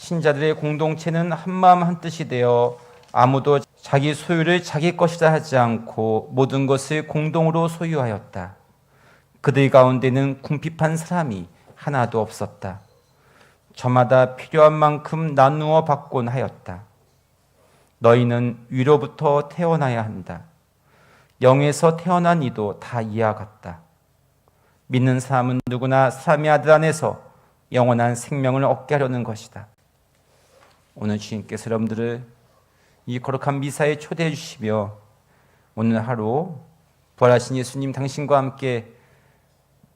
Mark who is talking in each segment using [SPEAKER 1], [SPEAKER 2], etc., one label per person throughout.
[SPEAKER 1] 신자들의 공동체는 한마음 한뜻이 되어 아무도 자기 소유를 자기 것이라 하지 않고 모든 것을 공동으로 소유하였다. 그들 가운데는 궁핍한 사람이 하나도 없었다. 저마다 필요한 만큼 나누어 받곤 하였다. 너희는 위로부터 태어나야 한다. 영에서 태어난 이도 다 이와 같다. 믿는 사람은 누구나 사람의 아들 안에서 영원한 생명을 얻게 하려는 것이다. 오늘 주님께서 여러분들을 이 거룩한 미사에 초대해 주시며 오늘 하루 부활하신 예수님 당신과 함께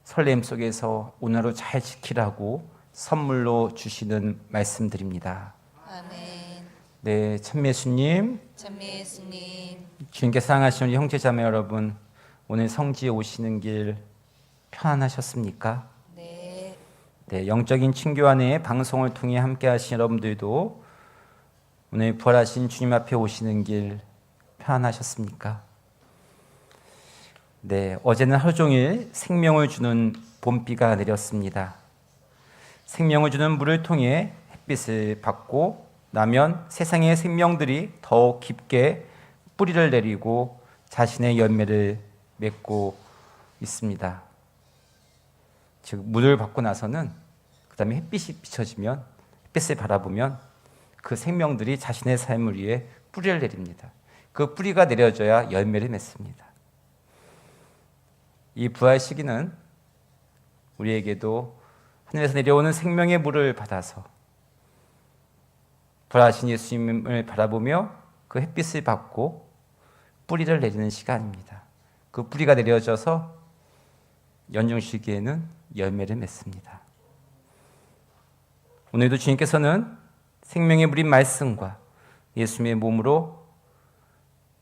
[SPEAKER 1] 설렘 속에서 오늘 하루 잘 지키라고 선물로 주시는 말씀드립니다.
[SPEAKER 2] 아멘.
[SPEAKER 1] 네, 참미 예수님,
[SPEAKER 2] 참미 예수님,
[SPEAKER 1] 주님께 사랑하시는 우리 형제자매 여러분, 오늘 성지에 오시는 길 편안하셨습니까?
[SPEAKER 2] 네.
[SPEAKER 1] 네, 영적인 친교 안에 방송을 통해 함께 하신 여러분들도 오늘 부활하신 주님 앞에 오시는 길 편안하셨습니까? 네, 어제는 하루 종일 생명을 주는 봄비가 내렸습니다. 생명을 주는 물을 통해 햇빛을 받고 나면 세상의 생명들이 더욱 깊게 뿌리를 내리고 자신의 열매를 맺고 있습니다. 즉 물을 받고 나서는 그 다음에 햇빛이 비춰지면 햇빛을 바라보면 그 생명들이 자신의 삶을 위해 뿌리를 내립니다. 그 뿌리가 내려져야 열매를 맺습니다. 이 부활 시기는 우리에게도 하늘에서 내려오는 생명의 물을 받아서 부활하신 예수님을 바라보며 그 햇빛을 받고 뿌리를 내리는 시간입니다. 그 뿌리가 내려져서 연중 시기에는 열매를 맺습니다. 오늘도 주님께서는 생명의 물인 말씀과 예수님의 몸으로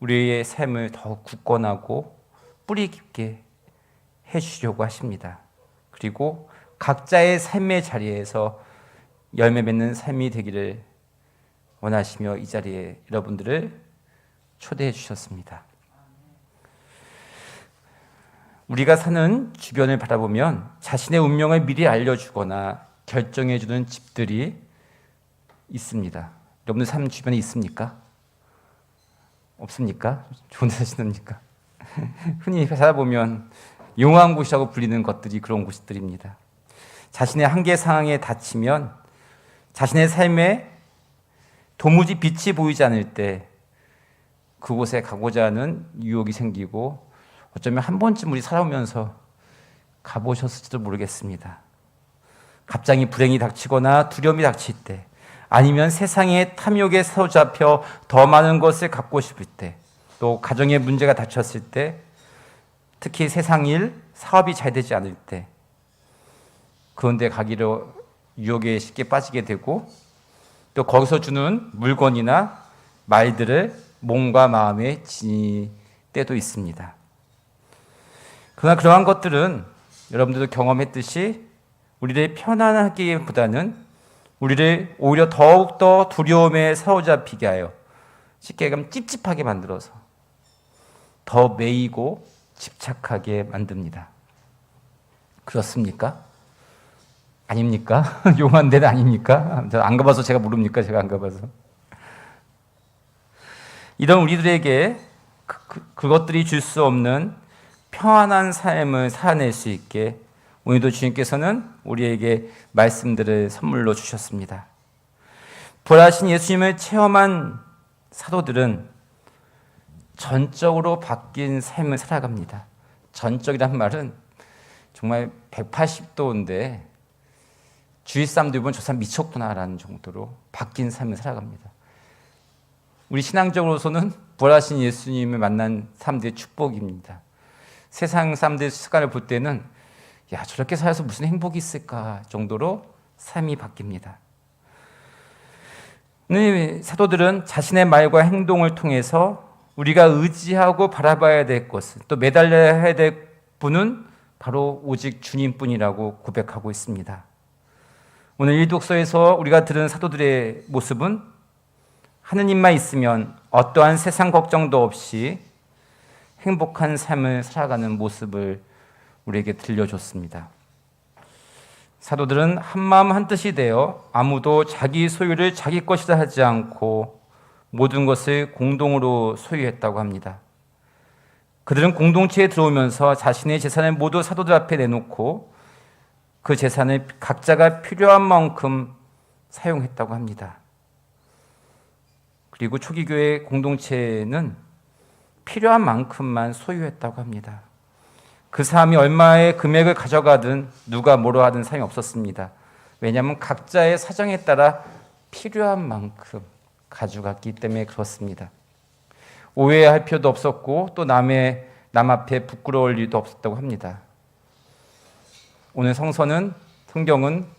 [SPEAKER 1] 우리의 삶을 더욱 굳건하고 뿌리 깊게 해주려고 하십니다. 그리고 각자의 삶의 자리에서 열매 맺는 삶이 되기를 원하시며 이 자리에 여러분들을 초대해 주셨습니다. 우리가 사는 주변을 바라보면 자신의 운명을 미리 알려주거나 결정해주는 집들이 있습니다. 여러분들 삶 주변에 있습니까? 없습니까? 좋은 데 사시습니까? 흔히 살아보면 용한 곳이라고 불리는 것들이 그런 곳들입니다. 자신의 한계 상황에 닥치면 자신의 삶에 도무지 빛이 보이지 않을 때 그곳에 가고자 하는 유혹이 생기고 어쩌면 한 번쯤 우리 살아오면서 가보셨을지도 모르겠습니다. 갑자기 불행이 닥치거나 두려움이 닥칠 때 아니면 세상의 탐욕에 사로잡혀 더 많은 것을 갖고 싶을 때 또 가정의 문제가 닥쳤을 때 특히 세상 일, 사업이 잘 되지 않을 때 그런 데 가기로 유혹에 쉽게 빠지게 되고 또 거기서 주는 물건이나 말들을 몸과 마음에 지닐 때도 있습니다. 그러나 그러한 것들은 여러분들도 경험했듯이 우리를 편안하기보다는 우리를 오히려 더욱더 두려움에 사로잡히게 하여 쉽게 얘기하면 찝찝하게 만들어서 더 매이고 집착하게 만듭니다. 그렇습니까? 아닙니까? 용한 데는 아닙니까? 안 가봐서 제가 모릅니까? 제가 안 가봐서. 이런 우리들에게 그것들이 줄 수 없는 평안한 삶을 살아낼 수 있게 오늘도 주님께서는 우리에게 말씀들을 선물로 주셨습니다. 부활하신 예수님을 체험한 사도들은 전적으로 바뀐 삶을 살아갑니다. 전적이란 말은 정말 180도인데 주위 사람들 보면 저 사람 미쳤구나라는 정도로 바뀐 삶을 살아갑니다. 우리 신앙적으로서는 부활하신 예수님을 만난 사람들의 축복입니다. 세상 사람들의 습관을 볼 때는 야 저렇게 살아서 무슨 행복이 있을까 정도로 삶이 바뀝니다. 사도들은 자신의 말과 행동을 통해서 우리가 의지하고 바라봐야 될 것은 또 매달려야 될 분은 바로 오직 주님뿐이라고 고백하고 있습니다. 오늘 이 독서에서 우리가 들은 사도들의 모습은 하느님만 있으면 어떠한 세상 걱정도 없이 행복한 삶을 살아가는 모습을 우리에게 들려줬습니다. 사도들은 한마음 한뜻이 되어 아무도 자기 소유를 자기 것이라 하지 않고 모든 것을 공동으로 소유했다고 합니다. 그들은 공동체에 들어오면서 자신의 재산을 모두 사도들 앞에 내놓고 그 재산을 각자가 필요한 만큼 사용했다고 합니다. 그리고 초기 교회 공동체는 필요한 만큼만 소유했다고 합니다. 그 사람이 얼마의 금액을 가져가든 누가 뭐라 하든 상관이 없었습니다. 왜냐하면 각자의 사정에 따라 필요한 만큼 가져갔기 때문에 그렇습니다. 오해할 필요도 없었고 또 남의 남 앞에 부끄러울 일도 없었다고 합니다. 오늘 성경은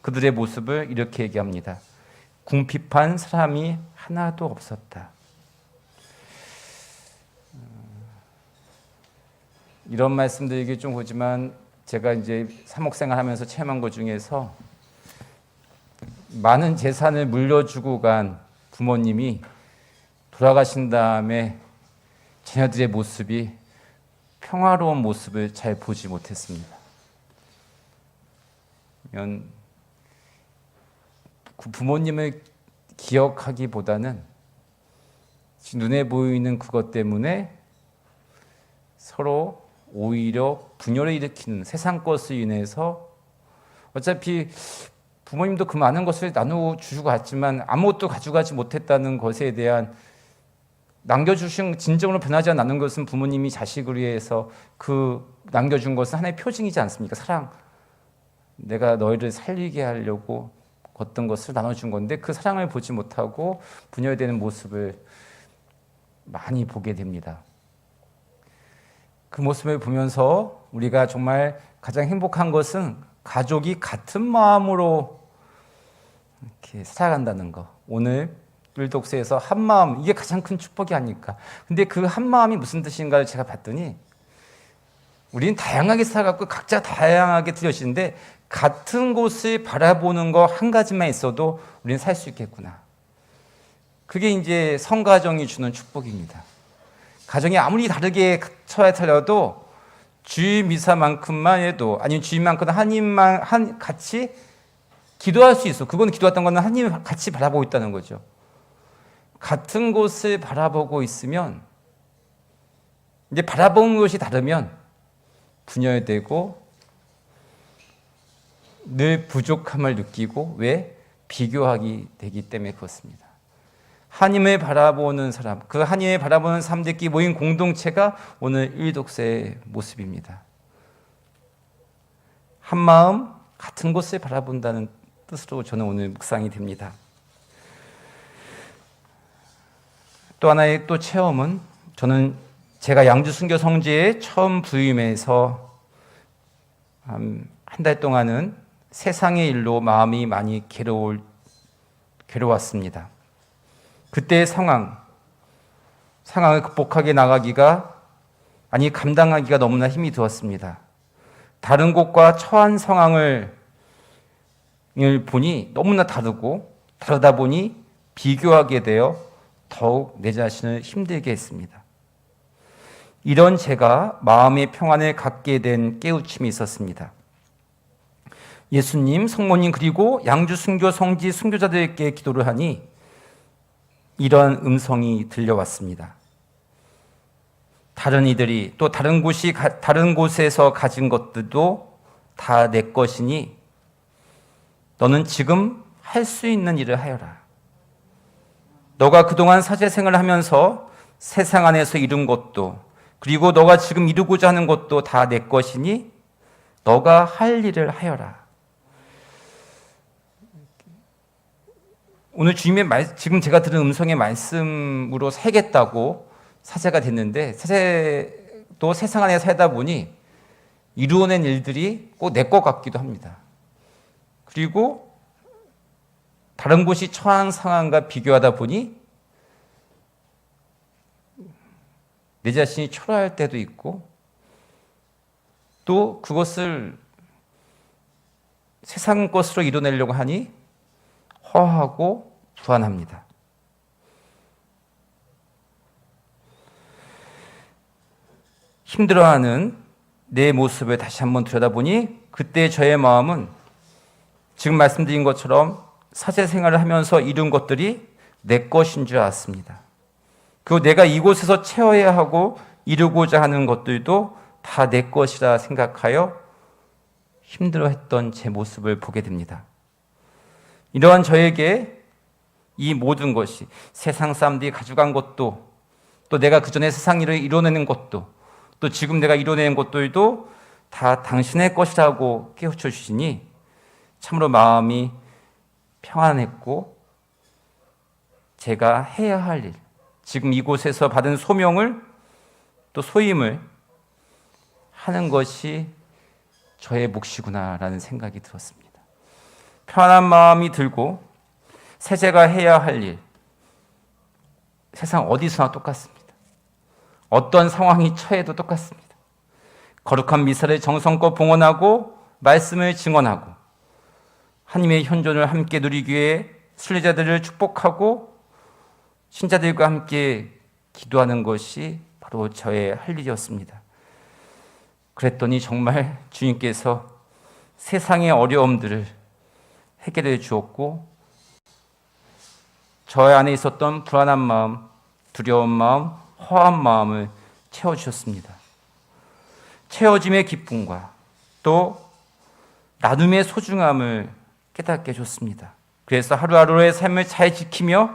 [SPEAKER 1] 그들의 모습을 이렇게 얘기합니다. 궁핍한 사람이 하나도 없었다. 이런 말씀드리기 좀 그렇지만 제가 이제 사목생활 하면서 체험한 것 중에서 많은 재산을 물려주고 간 부모님이 돌아가신 다음에 자녀들의 모습이 평화로운 모습을 잘 보지 못했습니다. 그 부모님을 기억하기보다는 눈에 보이는 그것 때문에 서로 오히려 분열을 일으키는 세상 것을 인해서 어차피 부모님도 그 많은 것을 나눠주고 갔지만 아무것도 가져가지 못했다는 것에 대한 남겨주신 진정으로 변하지 않는 것은 부모님이 자식을 위해서 그 남겨준 것은 하나의 표징이지 않습니까? 사랑. 내가 너희를 살리게 하려고 어떤 것을 나눠준 건데 그 사랑을 보지 못하고 분열되는 모습을 많이 보게 됩니다. 그 모습을 보면서 우리가 정말 가장 행복한 것은 가족이 같은 마음으로 이렇게 살아간다는 거. 오늘 율독서에서 한 마음, 이게 가장 큰 축복이 아닐까. 근데 그 한 마음이 무슨 뜻인가를 제가 봤더니 우리는 다양하게 살아갖고 각자 다양하게 들으시는데 같은 곳을 바라보는 거 한 가지만 있어도 우리는 살 수 있겠구나. 그게 이제 성가정이 주는 축복입니다. 가정이 아무리 다르게 처해 살려도 주일 미사만큼만 해도 아니면 주일만큼 하나님만 같이 기도할 수 있어. 그건 기도했던 거는 하나님 같이 바라보고 있다는 거죠. 같은 곳을 바라보고 있으면 이제 바라보는 것이 다르면 분열되고 늘 부족함을 느끼고 왜? 비교하기 되기 때문에 그렇습니다. 하나님을 바라보는 사람, 그 하나님을 바라보는 사람들끼리 모인 공동체가 오늘 일독서의 모습입니다. 한 마음, 같은 곳을 바라본다는 뜻으로 저는 오늘 묵상이 됩니다. 또 하나의 또 체험은 저는 제가 양주 순교 성지에 처음 부임해서 한 달 동안은 세상의 일로 마음이 많이 괴로웠습니다. 그때의 상황을 극복하게 나가기가 감당하기가 너무나 힘이 들었습니다. 다른 곳과 처한 상황을 보니 너무나 다르다 보니 비교하게 되어 더욱 내 자신을 힘들게 했습니다. 이런 제가 마음의 평안을 갖게 된 깨우침이 있었습니다. 예수님, 성모님 그리고 양주 순교 성지 순교자들께 기도를 하니 이런 음성이 들려왔습니다. 다른 이들이 또 다른 곳에서 가진 것들도 다 내 것이니 너는 지금 할 수 있는 일을 하여라. 너가 그동안 사제생활을 하면서 세상 안에서 이룬 것도 그리고 너가 지금 이루고자 하는 것도 다 내 것이니 너가 할 일을 하여라. 오늘 주님의 지금 제가 들은 음성의 말씀으로 살겠다고 사제가 됐는데 사제도 세상 안에 살다 보니 이루어낸 일들이 꼭 내 것 같기도 합니다. 그리고 다른 곳이 처한 상황과 비교하다 보니 내 자신이 초라할 때도 있고 또 그것을 세상 것으로 이뤄내려고 하니 허하고 불안합니다. 힘들어하는 내 모습을 다시 한번 들여다보니 그때 저의 마음은 지금 말씀드린 것처럼 사제 생활을 하면서 이룬 것들이 내 것인 줄 알았습니다. 그리고 내가 이곳에서 채워야 하고 이루고자 하는 것들도 다 내 것이라 생각하여 힘들어했던 제 모습을 보게 됩니다. 이러한 저에게 이 모든 것이 세상 사람들이 가져간 것도 또 내가 그 전에 세상 일을 이뤄내는 것도 또 지금 내가 이뤄내는 것들도 다 당신의 것이라고 깨우쳐 주시니 참으로 마음이 평안했고 제가 해야 할 일, 지금 이곳에서 받은 소명을 또 소임을 하는 것이 저의 몫이구나라는 생각이 들었습니다. 편안한 마음이 들고 세제가 해야 할 일, 세상 어디서나 똑같습니다. 어떤 상황이 처해도 똑같습니다. 거룩한 미사를 정성껏 봉헌하고 말씀을 증언하고 하나님의 현존을 함께 누리기 위해 순례자들을 축복하고 신자들과 함께 기도하는 것이 바로 저의 할 일이었습니다. 그랬더니 정말 주님께서 세상의 어려움들을 해결해 주었고 저의 안에 있었던 불안한 마음, 두려운 마음, 허한 마음을 채워주셨습니다. 채워짐의 기쁨과 또 나눔의 소중함을 깨닫게 해줬습니다. 그래서 하루하루의 삶을 잘 지키며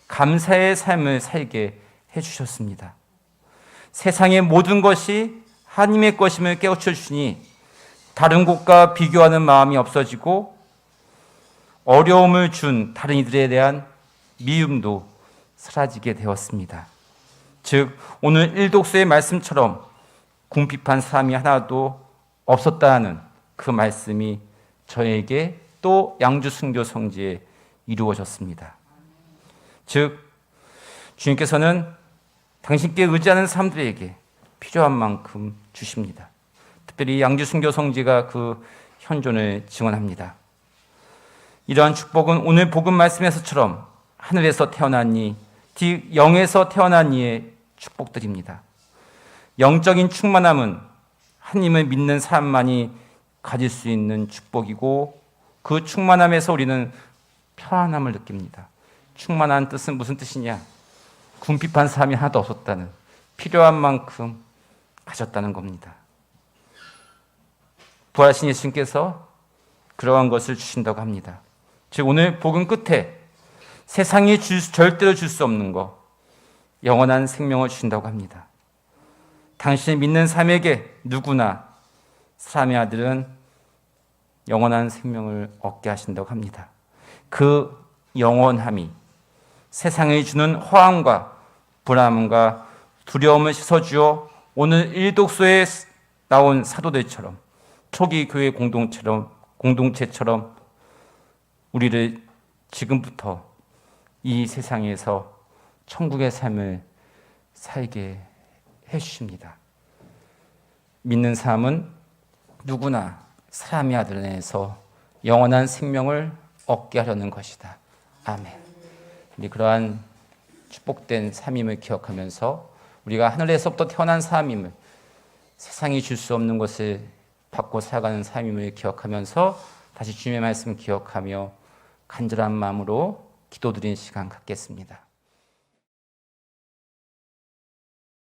[SPEAKER 1] 감사의 삶을 살게 해주셨습니다. 세상의 모든 것이 하나님의 것임을 깨우쳐 주시니 다른 곳과 비교하는 마음이 없어지고 어려움을 준 다른 이들에 대한 미움도 사라지게 되었습니다. 즉 오늘 일독서의 말씀처럼 궁핍한 사람이 하나도 없었다는 그 말씀이 저에게 또 양주 순교 성지에 이루어졌습니다. 즉 주님께서는 당신께 의지하는 사람들에게 필요한 만큼 주십니다. 특별히 양주 순교 성지가 그 현존을 증언합니다. 이러한 축복은 오늘 복음 말씀에서처럼 하늘에서 태어난 즉 영에서 태어난 이의 축복들입니다. 영적인 충만함은 하나님을 믿는 사람만이 가질 수 있는 축복이고 그 충만함에서 우리는 편안함을 느낍니다. 충만한 뜻은 무슨 뜻이냐? 궁핍한 사람이 하나도 없었다는, 필요한 만큼 가졌다는 겁니다. 부활하신 예수님께서 그러한 것을 주신다고 합니다. 즉 오늘 복음 끝에 세상이 절대로 줄 수 없는 것, 영원한 생명을 주신다고 합니다. 당신을 믿는 사람에게 누구나 사람의 아들은 영원한 생명을 얻게 하신다고 합니다. 그 영원함이 세상에 주는 허함과 불안함과 두려움을 씻어주어 오늘 일독소에 나온 사도들처럼 초기 교회 공동체처럼 우리를 지금부터 이 세상에서 천국의 삶을 살게 해주십니다. 믿는 사람은 누구나 사람의 아들 안에서 영원한 생명을 얻게 하려는 것이다. 아멘. 우리 그러한 축복된 삶임을 기억하면서 우리가 하늘에서부터 태어난 삶임을 세상이 줄 수 없는 것을 받고 살아가는 삶임을 기억하면서 다시 주님의 말씀 기억하며 간절한 마음으로 기도드리는 시간 갖겠습니다.